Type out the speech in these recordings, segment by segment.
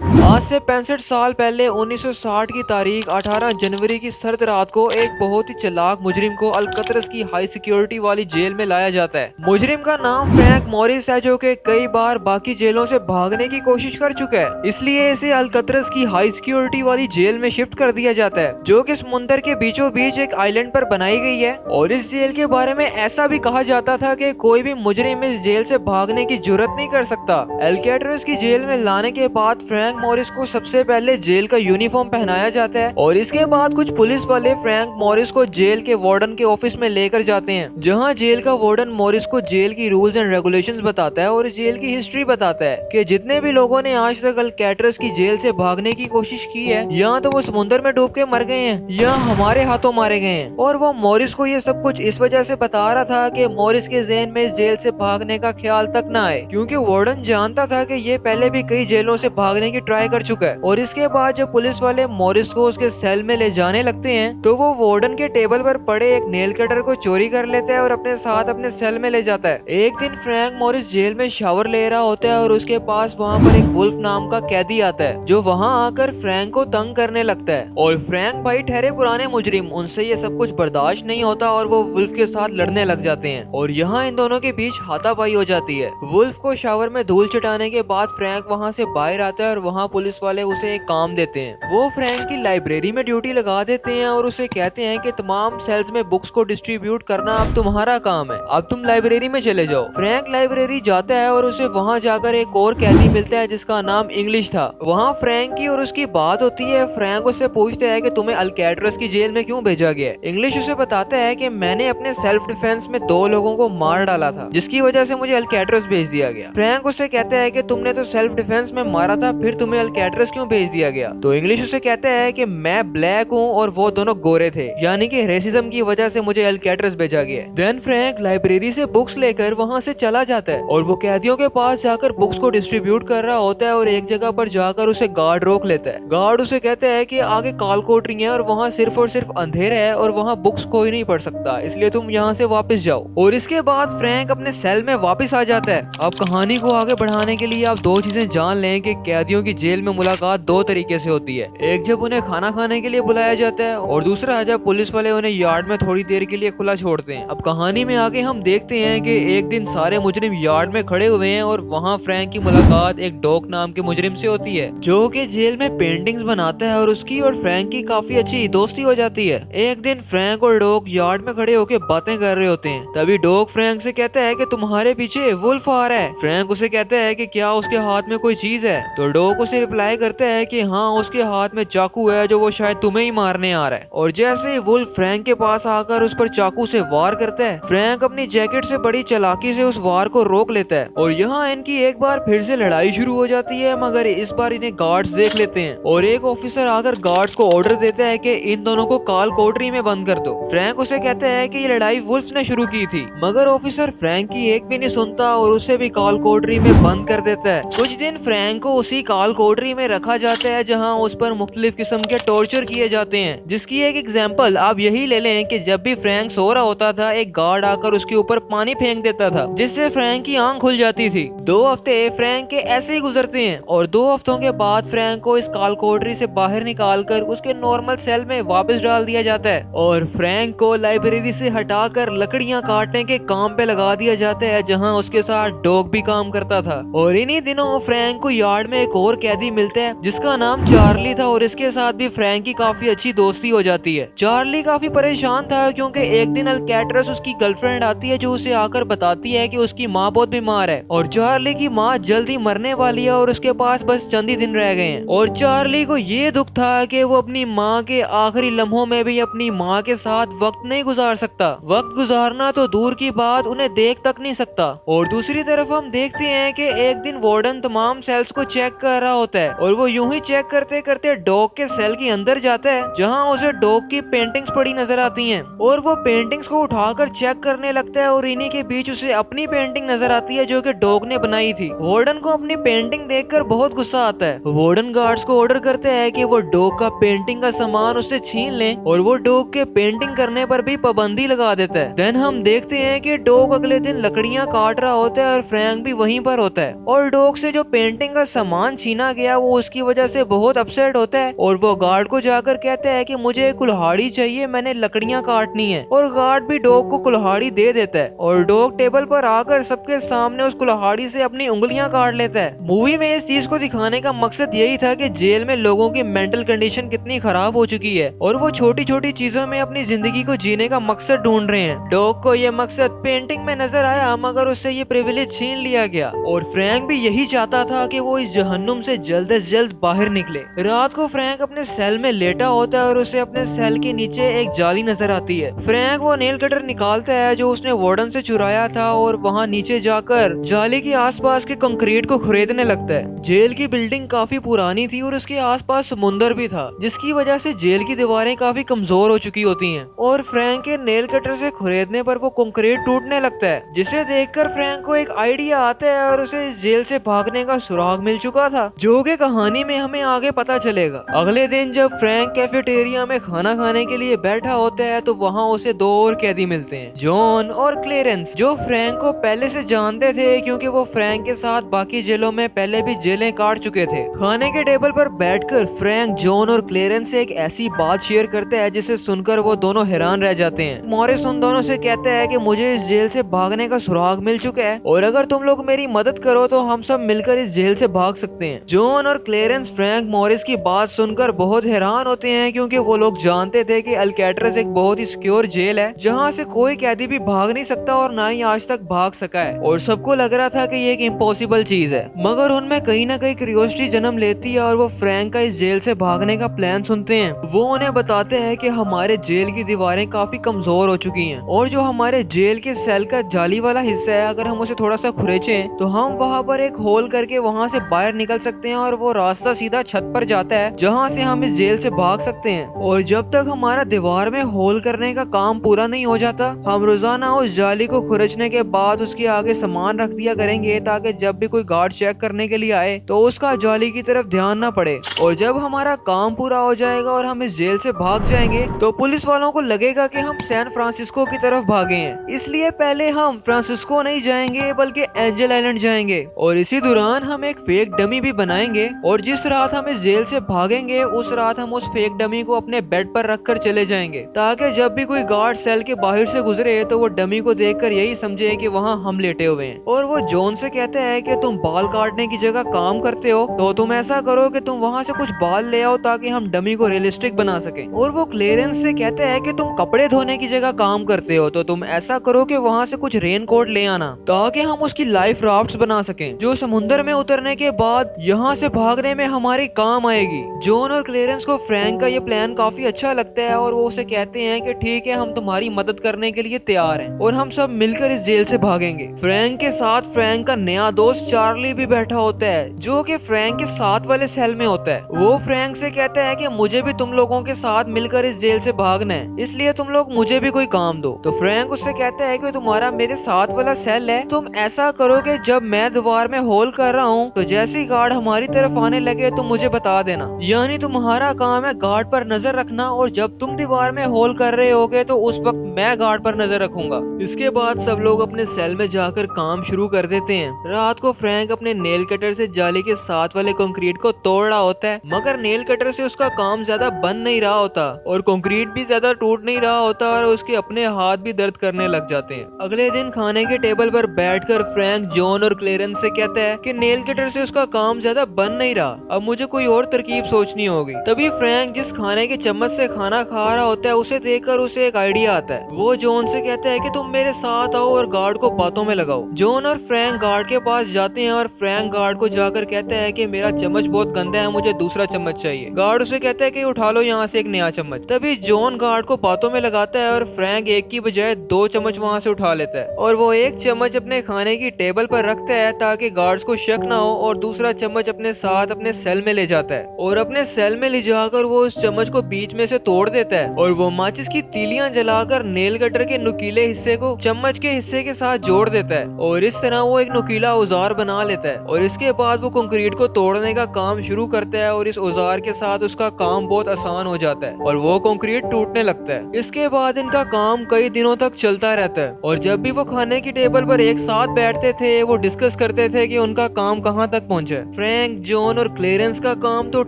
आज से 65 साल पहले 1960 की तारीख 18 जनवरी की सर्द रात को एक बहुत ही चालाक मुजरिम को अलकतरस की हाई सिक्योरिटी वाली जेल में लाया जाता है। मुजरिम का नाम फ्रैंक मॉरिस है, जो कि कई बार बाकी जेलों से भागने की कोशिश कर चुका है, इसलिए इसे अलकतरस की हाई सिक्योरिटी वाली जेल में शिफ्ट कर दिया जाता है, जो कि समुंदर के बीचों बीच एक आइलैंड पर बनाई गई है। और इस जेल के बारे में ऐसा भी कहा जाता था कि कोई भी मुजरिम इस जेल से भागने की जुर्रत नहीं कर सकता। अल्कैट्राज़ की जेल में लाने के बाद फ्रैंक मॉरिस को सबसे पहले जेल का यूनिफॉर्म पहनाया जाता है और इसके बाद कुछ पुलिस वाले फ्रैंक मॉरिस को जेल के वार्डन के ऑफिस में लेकर जाते हैं, जहां जेल का वार्डन मॉरिस को जेल की रूल्स एंड रेगुलेशंस बताता है और जेल की हिस्ट्री बताता है कि जितने भी लोगों ने आज तक अल्कैट्राज़ की जेल से भागने की कोशिश की है, या तो वो समुद्र में डूब के मर गए हैं या हमारे हाथों मारे गए हैं। और वो मॉरिस को ये सब कुछ इस वजह से बता रहा था कि मॉरिस के ज़हन में इस जेल से भागने का ख्याल तक ना आए, क्योंकि वार्डन जानता था कि ये पहले भी कई जेलों से भागने की ट्राई कर चुका है। और इसके बाद जब पुलिस वाले मॉरिस को उसके सेल में ले जाने लगते हैं, तो वो वार्डन के टेबल पर पड़े एक नेल कटर को चोरी कर लेता है और अपने साथ अपने सेल में ले जाता है। एक दिन फ्रैंक मॉरिस जेल में शावर ले रहा होता है और उसके पास वहाँ पर एक वुल्फ नाम का कैदी आता है, जो वहाँ आकर फ्रैंक को तंग करने लगता है। और फ्रैंक भाई ठहरे पुराने मुजरिम, उनसे ये सब कुछ बर्दाश्त नहीं होता और वो वुल्फ के साथ लड़ने लग जाते हैं और यहाँ इन दोनों के बीच हाथापाई हो जाती है। वुल्फ को शावर में धूल चटाने के बाद फ्रैंक वहाँ से बाहर आता है और वहाँ पुलिस वाले उसे एक काम देते हैं। वो फ्रैंक की लाइब्रेरी में ड्यूटी लगा देते हैं और उसे कहते हैं कि तमाम सेल्स में बुक्स को डिस्ट्रीब्यूट करना अब तुम्हारा काम है, अब तुम लाइब्रेरी में चले जाओ। फ्रैंक लाइब्रेरी जाता है और उसे वहाँ जाकर एक और कैदी मिलता है जिसका नाम इंग्लिश था। वहाँ फ्रैंक की और उसकी बात होती है। फ्रैंक उससे पूछता है कि तुम्हें अल्कैट्राज़ की जेल में क्यों भेजा गया। इंग्लिश उसे बताता है कि मैंने अपने सेल्फ डिफेंस में 2 लोगों को मार डाला था, जिसकी वजह से मुझे अल्कैट्राज़ भेज दिया गया। फ्रैंक उसे कहता है कि तुमने तो सेल्फ डिफेंस में मारा था, फिर तुम्हें अल्कैट्राज़ क्यों भेज दिया गया। तो इंग्लिश उसे कहता है कि मैं ब्लैक हूँ और वो दोनों गोरे थे, यानी कि रेसिज्म की वजह से मुझे अल्कैट्राज़ भेजा गया। देन फ्रैंक लाइब्रेरी से बुक्स लेकर वहाँ से चला जाता है और वो कैदियों के पास जाकर बुक्स को डिस्ट्रीब्यूट कर रहा होता है और एक जगह पर जाकर उसे गार्ड रोक लेता है। गार्ड उसे कहता है कि आगे काल कोठरी है और वहाँ सिर्फ और सिर्फ अंधेरा है और वहाँ बुक्स कोई नहीं पढ़ सकता, इसलिए तुम यहाँ से वापस जाओ। और इसके बाद फ्रैंक अपने सेल में वापस आ जाता है। अब कहानी को आगे बढ़ाने के लिए आप 2 चीजें जान लें कि कैदियों की जेल में मुलाकात 2 तरीके से होती है। एक जब उन्हें खाना खाने के लिए बुलाया जाता है और दूसरा जब पुलिस वाले उन्हें यार्ड में थोड़ी देर के लिए खुला छोड़ते हैं। अब कहानी में आगे हम देखते हैं कि एक दिन सारे मुजरिम यार्ड में खड़े हुए हैं और वहाँ फ्रैंक की मुलाकात एक डॉक नाम के मुजरिम से होती है, जो कि जेल में पेंटिंग्स बनाता है और उसकी और फ्रैंक की काफी अच्छी दोस्ती हो जाती है। एक दिन फ्रैंक और डॉक यार्ड में खड़े होकर बातें कर रहे होते हैं, तभी डॉक फ्रैंक से कहता है कि तुम्हारे पीछे वुल्फ आ रहा है। फ्रैंक उसे कहता है कि क्या उसके हाथ में कोई चीज है, तो डॉक उसे रिप्लाई करता है कि हाँ, उसके हाथ में चाकू है जो वो शायद तुम्हें ही मारने आ रहा है। और जैसे वुल्फ फ्रैंक के पास आकर उस पर चाकू से वार करता है, फ्रैंक अपनी जैकेट से बड़ी चालाकी से उस वार को रोक लेता है और यहाँ इनकी एक बार फिर से लड़ाई शुरू हो जाती है, मगर इस बार इन्हें गार्ड्स देख लेते हैं और एक ऑफिसर आकर गार्ड्स को ऑर्डर देता है कि इन दोनों को काल कोठरी में बंद कर दो। फ्रैंक उसे कहता है कि ये लड़ाई वुल्फ ने शुरू की थी, मगर ऑफिसर फ्रैंक की एक भी नहीं सुनता और उसे भी काल कोठरी में बंद कर देता है। कुछ दिन फ्रैंक को उसी काल कोठरी में रखा जाता है जहाँ उस पर मुख्तलिफ किस्म के टॉर्चर किए जाते हैं, जिसकी एक एग्जाम्पल आप यही ले लें कि जब भी फ्रैंक सो रहा होता था, एक गार्ड आकर उसके ऊपर पानी फेंक देता था, जिससे फ्रैंक की आंख खुल जाती थी। 2 हफ्ते फ्रैंक के ऐसे ही गुजरते हैं और 2 हफ्तों के बाद फ्रैंक को इस काल कोठरी से बाहर निकालकर उसके नॉर्मल सेल में वापस डाल दिया जाता है और फ्रैंक को लाइब्रेरी से हटाकर लकड़ियां काटने के काम पे लगा दिया जाता है, जहां उसके साथ डॉग भी काम करता था। और इन्हीं दिनों फ्रैंक को यार्ड में एक और कैदी मिलता है जिसका नाम चार्ली था और इसके साथ भी फ्रैंक की काफी अच्छी दोस्ती हो जाती है। चार्ली काफी परेशान था क्योंकि एक दिन अल्कैट्राज़ उसकी गर्लफ्रेंड आती है, जो उसे आकर बताती है कि उसकी माँ बहुत बीमार है और चार्ली की माँ जल्दी मरने वाली है और उसके पास बस चंद ही दिन रह गए हैं। और चार्ली को ये दुख था कि वो अपनी माँ के आखिरी लम्हों में भी अपनी माँ के साथ वक्त नहीं गुजार सकता। वक्त गुजारना तो दूर की बात, उन्हें देख तक नहीं सकता। और दूसरी तरफ हम देखते हैं कि एक दिन वार्डन तमाम सेल्स को चेक कर रहा होता है और वो यूं ही चेक करते करते डॉग के सेल के अंदर जाता है, जहाँ उसे डॉग की पेंटिंग्स पड़ी नजर आती हैं और वो पेंटिंग्स को उठाकर चेक करने लगता है और इन्हीं के बीच उसे अपनी पेंटिंग नजर आती है जो कि डॉग ने बनाई थी। वार्डन को अपनी पेंटिंग देखकर बहुत गुस्सा आता है। वार्डन गार्ड्स को ऑर्डर करते हैं कि वो डॉग का पेंटिंग का सामान उससे छीन लें और वो डॉग के पेंटिंग करने पर भी पाबंदी लगा देता है। देन हम देखते हैं कि डॉग अगले दिन लकड़ियां काट रहा होता है और फ्रैंक भी वहीं पर होता है और डॉग से जो पेंटिंग का सामान छीना गया वो उसकी वजह से बहुत अपसेट होता है और वो गार्ड को जाकर कहता है कि मुझे कुल्हाड़ी चाहिए, मैंने लकड़ियां काटनी है। और गार्ड भी डॉग को कुल्हाड़ी दे देता है और डॉग टेबल पर आकर सबके सामने उस कुल्हाड़ी से अपनी उंगलियां काट लेता है। मूवी में इस चीज को दिखाने का मकसद यही था कि जेल में लोगों की मेंटल कंडीशन कितनी खराब हो चुकी है और वो छोटी छोटी चीजों में अपनी जिंदगी को जीने का मकसद ढूंढ रहे हैं। डॉग को ये मकसद पेंटिंग में नजर आया मगर उससे ये प्रिविलेज छीन लिया गया और फ्रैंक भी यही चाहता था कि वो इस जहन्नुम से जल्द जल्द बाहर निकले। रात को फ्रैंक अपने सेल में लेटा होता है और उसे अपने सेल के नीचे एक जाली नजर आती है। फ्रैंक वो नेल कटर निकालता है जो उसने वार्डन से चुराया था और वहाँ नीचे जाकर जाली के आसपास के कंक्रीट को खुरेदने लगता है। जेल की बिल्डिंग काफी पुरानी थी और उसके आसपास समुंदर भी था जिसकी वजह से जेल की दीवारें काफी कमजोर हो चुकी होती हैं और फ्रैंक के नेल कटर से खुरेदने पर वो कंक्रीट टूटने लगता है जिसे देखकर फ्रैंक को एक आइडिया आता है और उसे इस जेल से भागने का सुराग मिल चुका था जो कि कहानी में हमें आगे पता चलेगा। अगले दिन जब फ्रैंक कैफेटेरिया में खाना खाने के लिए बैठा होता है तो वहाँ उसे दो और कैदी मिलते हैं, जॉन और क्लेरेंस, जो फ्रैंक को पहले से जानते थे क्योंकि वो फ्रैंक के साथ बाकी जेलों में पहले भी जेलें काट चुके थे। खाने के टेबल पर बैठकर फ्रैंक जॉन और क्लेरेंस से एक ऐसी बात शेयर करता है जिसे सुनकर वो दोनों हैरान रह जाते हैं। मॉरिस उन दोनों से कहता है कि मुझे इस जेल से भागने का सुराग मिल चुका है और अगर तुम लोग मेरी मदद करो तो हम सब मिलकर इस जेल से भाग सकते हैं। जॉन और क्लेरेंस फ्रैंक मॉरिस की बात सुनकर बहुत हैरान होते हैं क्योंकि वो लोग जानते थे कि अल्कैट्राज़ एक बहुत ही सिक्योर जेल है जहाँ से कोई कैदी भी भाग नहीं सकता और ना ही आज तक भाग सका है और सबको लग रहा था कि ये एक इम्पॉसिबल चीज है। मगर उनमें कहीं ना कहीं क्यूरियोसिटी जन्म लेती है और वो फ्रैंक का इस जेल से भागने का प्लान सुनते हैं। वो उन्हें बताते हैं कि हमारे जेल की दीवारें काफी कमजोर हो चुकी हैं और जो हमारे जेल के सेल का जाली वाला हिस्सा है अगर हम उसे थोड़ा सा खुरेचें तो हम वहाँ पर एक होल करके वहाँ से बाहर निकल सकते हैं और वो रास्ता सीधा छत पर जाता है जहाँ से हम इस जेल से भाग सकते हैं। और जब तक हमारा दीवार में होल करने का काम पूरा नहीं हो जाता हम रोजाना उस जाली को खुरचने के बाद उसके आगे सामान रख दिया करेंगे ताकि जब भी कोई गार्ड चेक करने के लिए आए तो उसका जाली की तरफ ध्यान न पड़े। और जब हमारा काम पूरा हो जाएगा और हम इस जेल से भाग जाएंगे तो पुलिस वालों को लगेगा कि हम सैन फ्रांसिस्को की तरफ भागे हैं, इसलिए पहले हम फ्रांसिस्को नहीं जाएंगे बल्कि एंजल आइलैंड जाएंगे और इसी दौरान हम एक फेक डमी भी बनाएंगे और जिस रात हम इस जेल से भागेंगे उस रात हम उस फेक डमी को अपने बेड पर रखकर चले जाएंगे ताकि जब भी कोई गार्ड सेल के बाहर से गुजरे तो वो डमी को देखकर यही समझे कि वहाँ हम लेटे हुए हैं। और वो जॉन से कहता है कि तुम बाल काटने की जगह काम करते हो तो तुम ऐसा करो कि तुम वहाँ से कुछ बाल ले आओ ताकि हम डमी को रियलिस्टिक बना सके। और वो क्लेरेंस से कहता है कि तुम कपड़े धोने की जगह काम करते हो तो तुम ऐसा करो कि वहाँ से कुछ रेन कोट ले आना ताकि हम उसकी लाइफ राफ्ट्स बना सकें जो समुद्र में उतरने के बाद यहाँ से भागने में हमारी काम आएगी। जॉन और क्लेरेंस को फ्रैंक का ये प्लान काफी अच्छा लगता है और वो उसे कहते हैं कि ठीक है हम तुम्हारी मदद करने के लिए तैयार हैं और हम सब मिलकर इस जेल से भागेंगे। फ्रैंक के साथ फ्रैंक का नया दोस्त चार्ली भी बैठा होता है जो कि फ्रैंक के साथ वाले सेल में होता है। वो फ्रैंक से कहता है कि मुझे भी तुम लोगों के साथ मिलकर इस जेल से भागना है, इसलिए तुम लोग मुझे भी कोई काम दो। तो फ्रैंक उससे कहता है कि तुम्हारा मेरे साथ वाला सेल है, तुम ऐसा करो कि जब मैं दीवार में होल कर रहा हूँ तो जैसे ही गार्ड हमारी तरफ आने लगे तो मुझे बता देना, यानी तुम्हारा काम है गार्ड पर नजर रखना और जब तुम दीवार में होल कर रहे होगे तो उस वक्त मैं गार्ड पर नजर रखूंगा। इसके बाद सब लोग अपने सेल में जाकर काम शुरू कर देते हैं। रात को फ्रैंक अपने नेल कटर से जाली के साथ वाले कंक्रीट को तोड़ रहा होता है मगर नेल कटर से उसका काम ज्यादा बन नहीं रहा होता और कंक्रीट भी ज्यादा टूट नहीं रहा होता और उसके अपने हाथ भी दर्द करने लग जाते हैं। अगले दिन खाने के टेबल पर बैठकर फ्रैंक जॉन और क्लेरेंस से कहता है कि नेल कटर से उसका काम ज्यादा बन नहीं रहा, अब मुझे कोई और तरकीब सोचनी होगी। तभी फ्रैंक जिस खाने के चम्मच से खाना खा रहा होता है उसे देखकर उसे एक आइडिया आता है। वो जॉन से कहता है कि तुम मेरे साथ आओ और गार्ड को बातों में लगाओ। जॉन और फ्रैंक गार्ड के पास जाते हैं और फ्रैंक गार्ड को जाकर कहता है कि मेरा चम्मच बहुत गंदा है, मुझे दूसरा चम्मच चाहिए। गार्ड उसे कहता है कि उठा लो यहाँ से एक नया चम्मच। तभी जॉन गार्ड को बातों में लगाता है और फ्रैंक एक की बजाय 2 चम्मच वहाँ से उठा लेता है और वो एक चम्मच अपने खाने की टेबल पर रखता है ताकि गार्ड्स को शक ना हो और दूसरा चम्मच अपने साथ अपने सेल में ले जाता है और अपने सेल में ले जाकर वो उस चम्मच को बीच में से तोड़ देता है और वो माचिस की तीलियां जलाकर नेल कटर के नुकीले हिस्से को चम्मच के हिस्से के साथ जोड़ देता है और इस तरह वो एक नुकीला औजार बना लेता है। और इसके बाद वो कंक्रीट को तोड़ने का काम शुरू करता है और इस औजार के साथ उसका काम बहुत आसान हो जाता है और वो कंक्रीट टूटने लगता है। इसके बाद इनका काम कई दिनों तक चलता रहता है और जब भी वो खाने की टेबल पर एक साथ बैठते थे वो डिस्कस करते थे कि उनका काम कहाँ तक पहुँचा है। फ्रैंक, जॉन और क्लेरेंस का काम तो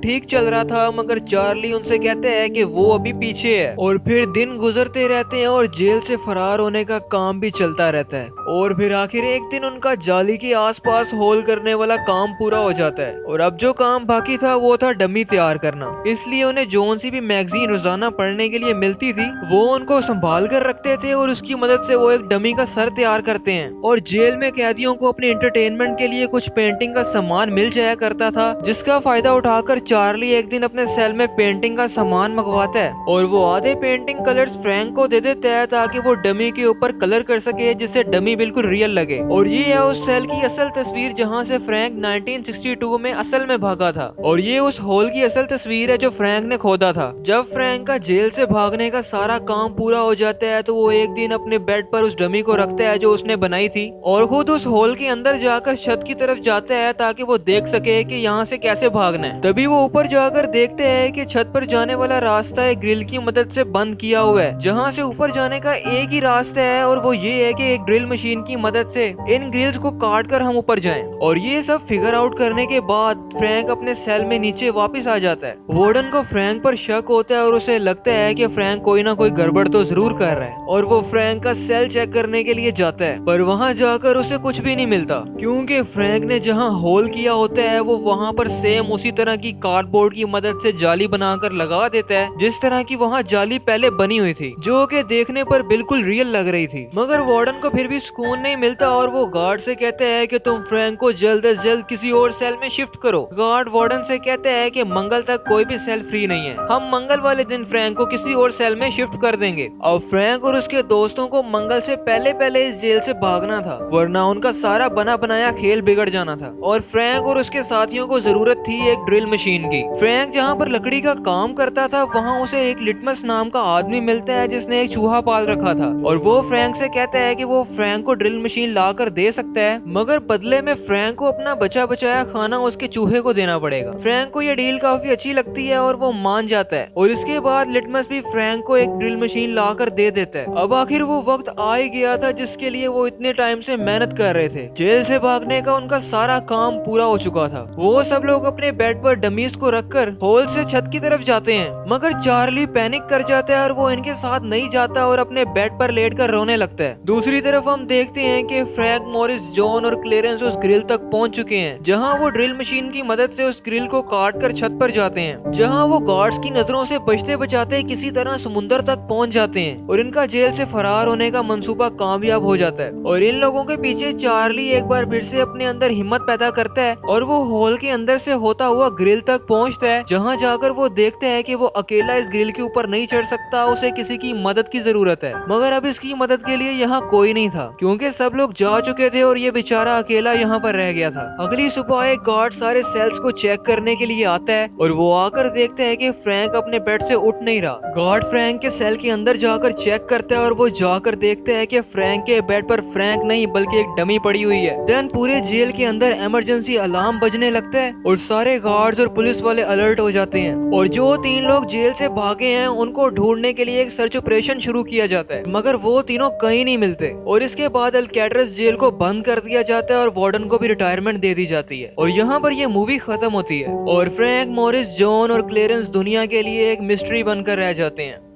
ठीक चल रहा था, मगर चार्ली उनसे कहते हैं कि वो अभी पीछे है। और फिर दिन गुजरते रहते हैं और जेल से फरार होने का काम भी चलता रहता है। और फिर आखिर एक दिन उनका जाली के आसपास होल करने वाला काम पूरा हो जाता है। और अब जो काम बाकी था वो था डमी तैयार करना। इसलिए उन्हें जॉन सी भी मैगजीन रोजाना पढ़ने के लिए मिलती थी, वो उनको संभाल कर रखते थे और उसकी मदद से वो एक डमी का सर तैयार करते हैं। और जेल में कैदियों को अपने एंटरटेनमेंट के लिए कुछ पेंटिंग का सामान मिल जाया करता था, जिसका फायदा उठाकर चार्ली एक दिन अपने सेल में पेंटिंग का सामान मंगवाता है और वो आधे पेंटिंग कलर्स फ्रैंक को दे देता है ताकि वो डमी के ऊपर कलर कर सके, जिससे डमी बिल्कुल रियल लगे। और ये है उस सेल की असल तस्वीर जहाँ से फ्रैंक 1962 में असल में भागा था। और ये उस होल की असल तस्वीर है जो फ्रैंक ने खोदा था। जब फ्रैंक का जेल से भागने का सारा काम पूरा हो जाता है तो वो एक दिन अपने बेड पर उस डमी को रखता है जो उसने बनाई थी और खुद उस होल के अंदर जाकर छत की तरफ जाता है ताकि वो देख सके कि यहाँ से कैसे भागना है। तभी वो ऊपर जाकर देखते हैं कि छत पर जाने वाला रास्ता एक ग्रिल की मदद से बंद किया हुआ है, जहाँ से ऊपर जाने का एक ही रास्ता है और वो ये है कि एक ड्रिल मशीन की मदद से इन ग्रिल्स को काट कर हम ऊपर जाएं। और ये सब फिगर आउट करने के बाद फ्रैंक अपने सेल में नीचे वापस आ जाता है। वार्डन को फ्रैंक पर शक होता है और उसे लगता है कि फ्रैंक कोई ना कोई गड़बड़ तो जरूर कर रहा है और वो फ्रैंक का सेल चेक करने के लिए जाता है, पर वहाँ जाकर उसे कुछ भी नहीं मिलता क्योंकि फ्रैंक ने जहाँ होल किया होता है वो वहाँ पर सेम उसी तरह की कार्डबोर्ड की मदद से जाली बनाकर लगा देता है जिस तरह की वहाँ जाली पहले बनी हुई थी, जो कि देखने पर बिल्कुल रियल लग रही थी। मगर वार्डन को फिर भी सुकून नहीं मिलता और वो गार्ड से कहते हैं कि तुम फ्रैंक को जल्द से जल्द किसी और सेल में शिफ्ट करो। गार्ड वार्डन से कहते हैं कि मंगल तक कोई भी सेल फ्री नहीं है, हम मंगल वाले दिन फ्रैंक को किसी और सेल में शिफ्ट कर देंगे। और फ्रैंक और उसके दोस्तों को मंगल से पहले पहले इस जेल से भागना था, वरना उनका सारा बना बनाया खेल बिगड़ जाना था। और फ्रैंक और उसके साथियों को जरूरत थी एक ड्रिल मशीन की। फ्रैंक जहाँ पर लकड़ी का काम करता था वहाँ उसे एक लिटमस नाम का आदमी मिलता है जिसने एक चूहा पाल रखा था और वो फ्रैंक से कहता है कि वो फ्रैंक को ड्रिल मशीन ला कर दे सकता है, मगर बदले में फ्रैंक को अपना बचा बचाया खाना उसके चूहे को देना पड़ेगा। फ्रैंक को यह डील काफी अच्छी लगती है और वो मान जाता है और इसके बाद लिटमस भी फ्रैंक को एक ड्रिल मशीन ला कर दे देता है। अब आखिर वो वक्त आ ही गया था जिसके लिए वो इतने टाइम से मेहनत कर रहे थे। जेल से भागने का उनका सारा काम पूरा हो चुका था। वो सब लोग अपने बेड पर डमीज को रखकर होल से छत की तरफ जाते हैं, मगर चार्ली पैनिक कर जाता है और वो इनके साथ नहीं जाता और अपने बेड पर लेटकर रोने लगता है। दूसरी तरफ हम देखते हैं कि फ्रैंक, मॉरिस, जॉन और क्लेरेंस उस ग्रिल तक पहुंच चुके हैं, जहां वो ड्रिल मशीन की मदद से उस ग्रिल को काट कर छत पर जाते हैं, जहां वो गार्ड्स की नजरों से बचते बचाते किसी तरह समुद्र तक पहुंच जाते हैं और इनका जेल से फरार होने का मंसूबा कामयाब हो जाता है। और इन लोगों के पीछे चार्ली एक बार फिर से अपने अंदर हिम्मत पैदा करता है और वो हॉल के अंदर से होता हुआ ग्रिल तक पहुंचता है, जहां जाकर वो देखता है कि वो अकेला इस ग्रिल के ऊपर नहीं चढ़ सकता, उसे किसी की मदद की जरूरत है। मगर अब इसकी मदद के लिए यहाँ कोई नहीं था क्योंकि सब लोग जा चुके थे और ये बेचारा अकेला यहाँ पर रह गया था। अगली सुबह एक गार्ड सारे सेल्स को चेक करने के लिए आता है और वो आकर देखता है कि फ्रैंक अपने बेड से उठ नहीं रहा। गार्ड फ्रैंक के सेल के अंदर जाकर चेक करता है और वो जाकर देखता है कि फ्रैंक के बेड पर फ्रैंक नहीं बल्कि एक डमी पड़ी हुई है। देन पूरे जेल के अंदर इमरजेंसी अलार्म बजने लगता है और सारे गार्ड्स और पुलिस वाले अलर्ट हो जाते हैं और जो 3 लोग जेल से भागे हैं उनको ढूंढने के लिए एक सर्च ऑपरेशन शुरू किया जाता है, मगर वो तीनों कहीं नहीं मिलते। और इसके बाद अल्कैट्रास जेल को बंद कर दिया जाता है और वार्डन को भी रिटायरमेंट दे दी जाती है और यहाँ पर ये मूवी खत्म होती है और फ्रैंक, मॉरिस, जॉन और क्लेरेंस दुनिया के लिए एक मिस्ट्री बनकर रह जाते हैं।